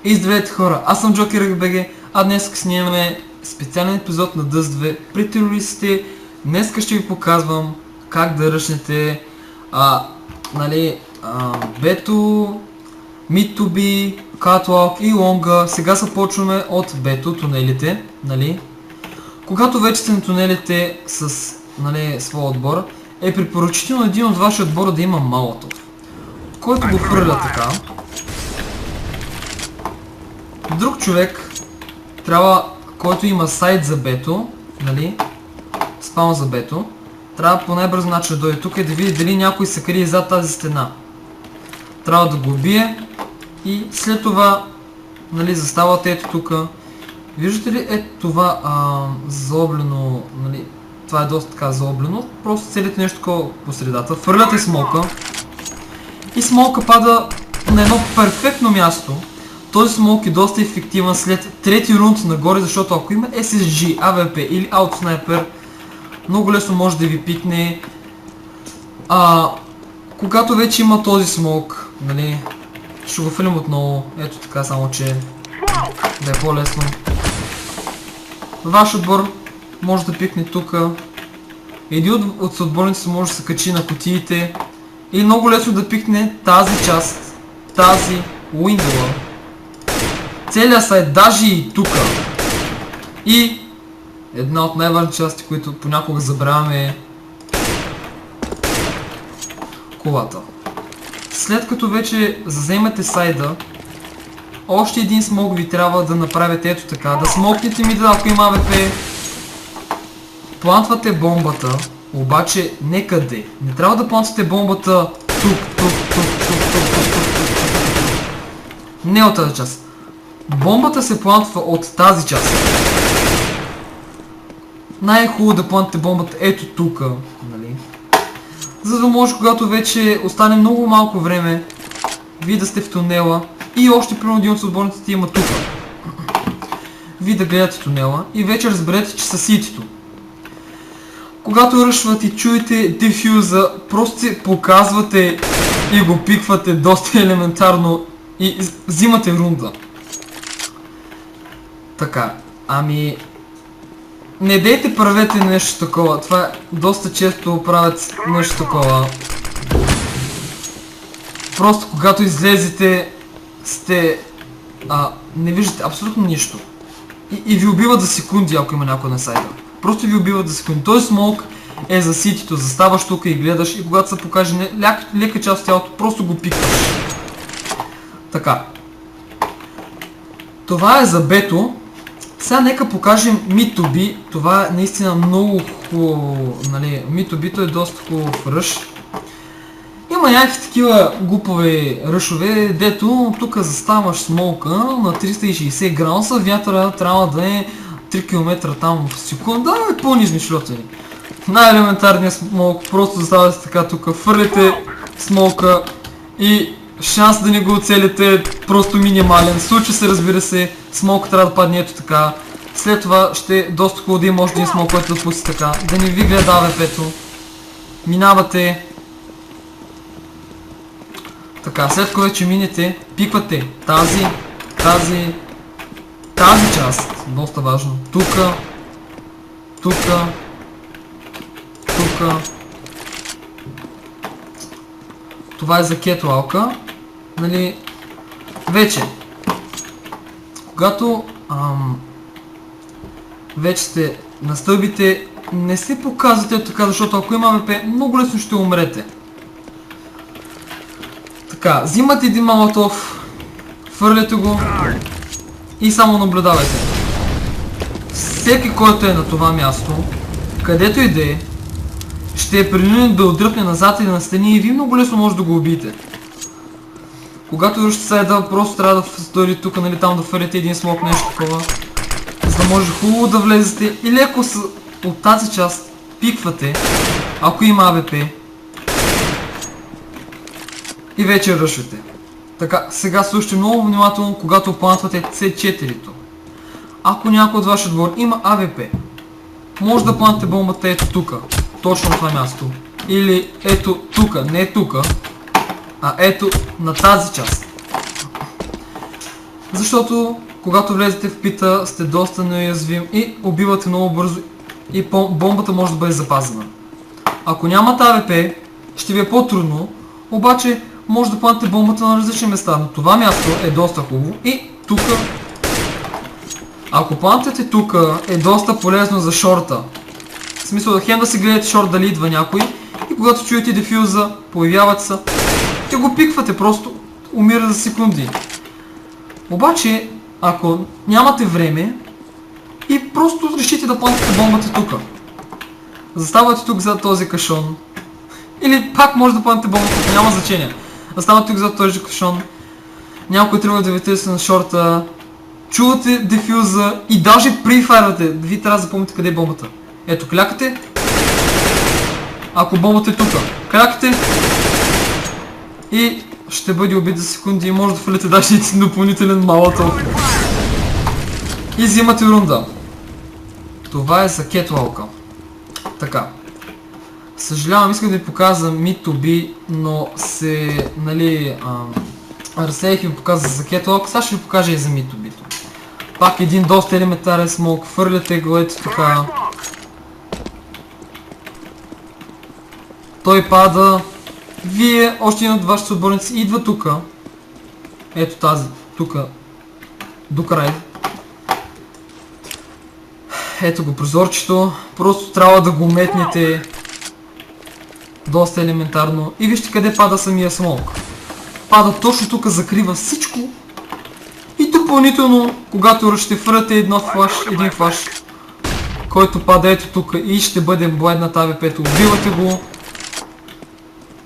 И здравейте хора, аз съм Joker.bg, а днес снимаме специален епизод на Dust 2 при терористите. Днес ще ви показвам как да ръшнете бето, Mid2B, Catwalk и Longa. Сега започваме от бето, тунелите, нали? Когато вече сте на тунелите с своя отбор, е препоръчително един от вашия отбора да има Молотов, който го хвърля така. Друг човек трябва, който има сайт за бето, нали, спаун за бето, трябва по най-бърз начин да дойде тук и да види дали някой се крие зад тази стена. Трябва да го убие и след това, нали, заставате ето тук. Виждате ли ето това заоблено, нали, това е доста така заоблено, просто целите нещо такова по средата, хвърляте смолка и смолка пада на едно перфектно място. Този смолк е доста ефективен след трети рунд нагоре, защото ако има SSG, AWP или Outsniper, много лесно може да ви пикне. Когато вече има този смолк, нали, ще го филим отново, ето така, само че да е по-лесно. Ваш отбор може да пикне тук. Един от съотборниците може да се качи на кутиите и много лесно да пикне тази част, тази уиндова. Целият сайт, даже и тука. И една от най-важните части, които понякога забравяме, е колата. След като вече заземете сайда, още един смок ви трябва да направите ето така, да смокнете мида, ако има АВП, плантвате бомбата, обаче не къде. Не трябва да плантвате бомбата тук. Не от тази част. Бомбата се плантва от тази част. Най-хубаво да плантите бомбата ето тук, нали? За да може, когато вече остане много малко време, вие да сте в тунела и още примерно един от отборниците има тук. Вие да гледате тунела и вече разберете, че са ситито. Когато ръшвате и чуете дефюза, просто се показвате и го пиквате доста елементарно и взимате рунда. Така, не дейте правете нещо такова, това доста често правят нещо такова. Просто когато излезете, не виждате абсолютно нищо. И ви убиват за секунди, ако има някой на сайта. Просто ви убиват за секунди. Този смолк е за ситито, заставаш тук и гледаш и когато се покаже лека част от тялото, просто го пикваш. Така. Това е за бето. Сега нека покажем Mid2B. Това е наистина много хубаво, нали, Mid2B-то е доста хубав ръш. Има някакви такива глупове ръшове, дето тук заставаш смолка на 360 градуса, вятъра трябва да е 3 км там в секунда и пълни шлотени. Най-елементарният смолк, просто заставате така тук, хвърляте смолка и шанс да не го оцелите е просто минимален. Случва се, разбира се, смолка трябва да падне ето така. След това ще е доста хубаво да има още един смолк, който да пусти така. Да не ви гледа АВП-то. Минавате. Така, след което вече минете, пиквате тази част. Доста важно. Тука. Това е за кетуалка. Нали, вече, когато вече сте на стълбите, не се показвате така, защото ако има АВП, много лесно ще умрете. Така, взимате един Молотов, хвърляте го и само наблюдавайте. Всеки, който е на това място, където и да е, ще е принуден да отдръпне назад или на стени и вие много лесно може да го убиете. Когато рушите сайда, просто трябва да дойдете тук, нали, там да хвърляте един смок, нещо такова, за да може хубаво да влезете и леко от тази част пиквате, ако има АВП. И вече ръшвате. Така, сега слушайте много внимателно, когато плантвате C4-то. Ако някой от вашия отбор има АВП, може да плантите бомбата ето тука, точно на това място. Или ето тука, не тука, а ето на тази част. Защото когато влезете в пита сте доста неуязвим и убивате много бързо и бомбата може да бъде запазена. Ако нямате АВП, ще ви е по-трудно, обаче може да плантите бомбата на различни места, но това място е доста хубаво и тук. Ако плантите тук е доста полезно за шорта. В смисъл хем да си гледате шорт дали идва някой и когато чуете дефюза, появяват се и го пиквате, просто умира за секунди. Обаче, ако нямате време и просто решите да плантите бомбата тук. Заставате тук зад този кашон. Или пак може да плантите бомбата, няма значение. Заставате тук зад този кашон. Някой тръгва да ви търси на шорта. Чувате дефюза и даже прифайрвате. Вие трябва да запомните къде е бомбата. Ето, клякате. Ако бомбата е тук, клякате. И ще бъде убит за секунди и може да фалите даже един допълнителен малътъл. И взимате рунда. Това е за кетвалка. Така. Съжалявам, искам да ви показвам Mid2B, но се, нали, разсеях и ви показах за кетвалка, сега ще ви покажа и за Mid2B. Пак един доста елементарен смок, фърляте го ето така. Той пада. Вие, още един от вашите отборници, идва тука. Ето тази, тука. До край. Ето го прозорчето. Просто трябва да го метнете. Доста елементарно. И вижте къде пада самия смок. Пада точно тук, закрива всичко. И допълнително, когато ще фърляте един флаш, който пада ето тук и ще бъде блайдната АВП-то, убивате го.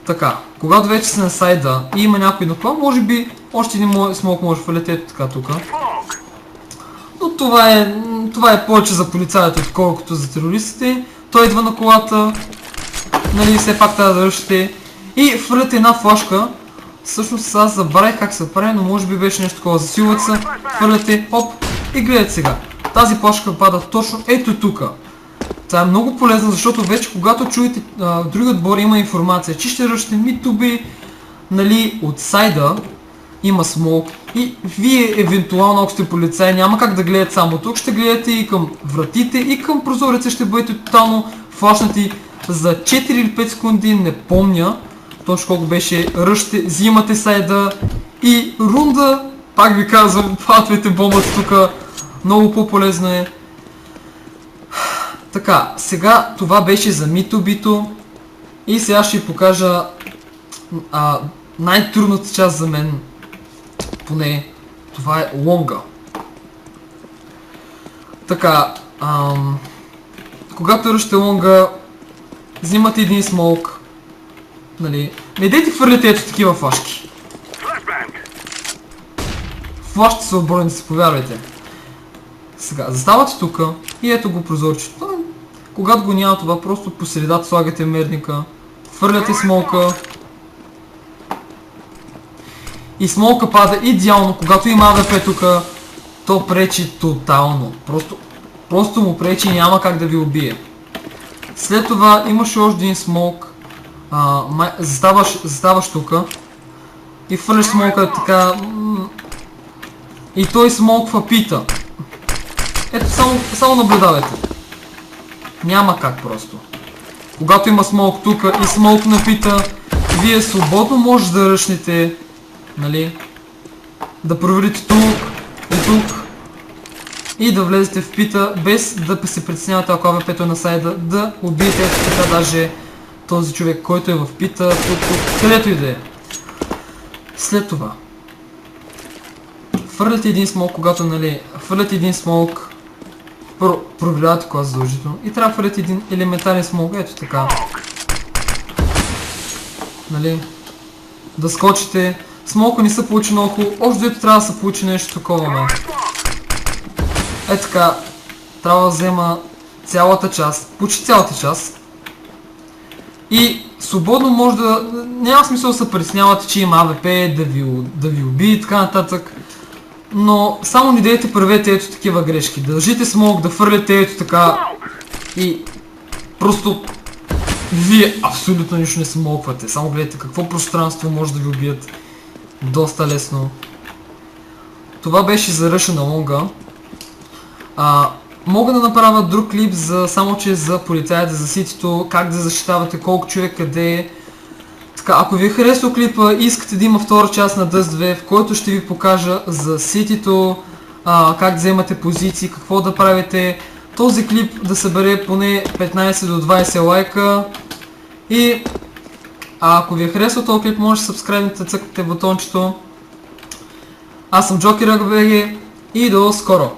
Така, когато вече сте на сайда и има някой на това, може би още един смок може да фалите ето така тук. Но това е повече за полицаите, отколкото за терористите. Той идва на колата, нали, все пак трябва да ръщите и фърляте една флашка. Всъщност аз забравих как се прави, но може би беше нещо такова. Засилват се, фърляте, оп, и гледате сега. Тази флашка пада точно ето тук. Това е много полезно, защото вече когато чуете други отбори има информация, че ще ръщите Mid2B, нали, от сайда има смок и вие евентуално, ако сте полицаи, няма как да гледате само тук, ще гледате и към вратите и към прозореца, ще бъдете тотално флашнати за 4 или 5 секунди, не помня точно колко беше, ръщите, взимате сайда и рунда, пак ви казвам, платвайте бомбата тук, много по-полезно е. Така, сега това беше за Mid2B-то и сега ще ви покажа най-трудната част за мен, поне това е лонга. Така, когато ръщате лонга, взимате един смок, нали, не дейте хвърляте ето такива флашки. Флашите са отборници, повярвайте. Сега, заставате тук и ето го прозорчето. Когато го няма това, просто по средата слагате мерника, хвърляте смолка и смолка пада идеално. Когато има АВП тук, то пречи тотално. Просто му пречи и няма как да ви убие. След това имаше още един смолк. Заставаш тук и хвърляш смолка така и той смолква пита. Ето само наблюдавайте. Няма как просто. Когато има смолк тук и смолк на пита, вие свободно може да ръшнете, нали, да проверите тук и тук и да влезете в пита, без да се притеснявате, ако АВП-то е на сайда, да убиете ето така даже този човек, който е в пита, тук, където и да е. След това фърляте един смолк, когато, нали, фърляте един смолк, проверявате кога задължително и трябва да фърляте един елементарен смолк, ето така. Нали, да скочите. Смолка не се получи много хубаво, още дето трябва да се получи нещо такова, бе. Ето така, трябва да взема цялата част, почти цялата част. И свободно може да... Няма смисъл да се притеснявате, че има АВП, да ви убие и така нататък. Но само не дейте правете ето такива грешки. Държите смок, да фърляте ето така и просто вие абсолютно нищо не смоквате. Само гледайте какво пространство може да ви убият доста лесно. това беше за ръша на лонга. Мога да направя друг клип само че за полицаите, за ситито, как да защитавате, колко човек къде е. Така, ако ви е харесал клипа и искате да има втора част на Dust 2, в който ще ви покажа за ситито, как да вземате позиции, какво да правите, този клип да събере поне 15 до 20 лайка. И ако ви е харесал този клип, може да сабскрайбнете, цъкнете бутончето. Аз съм Джокер БГ и до скоро!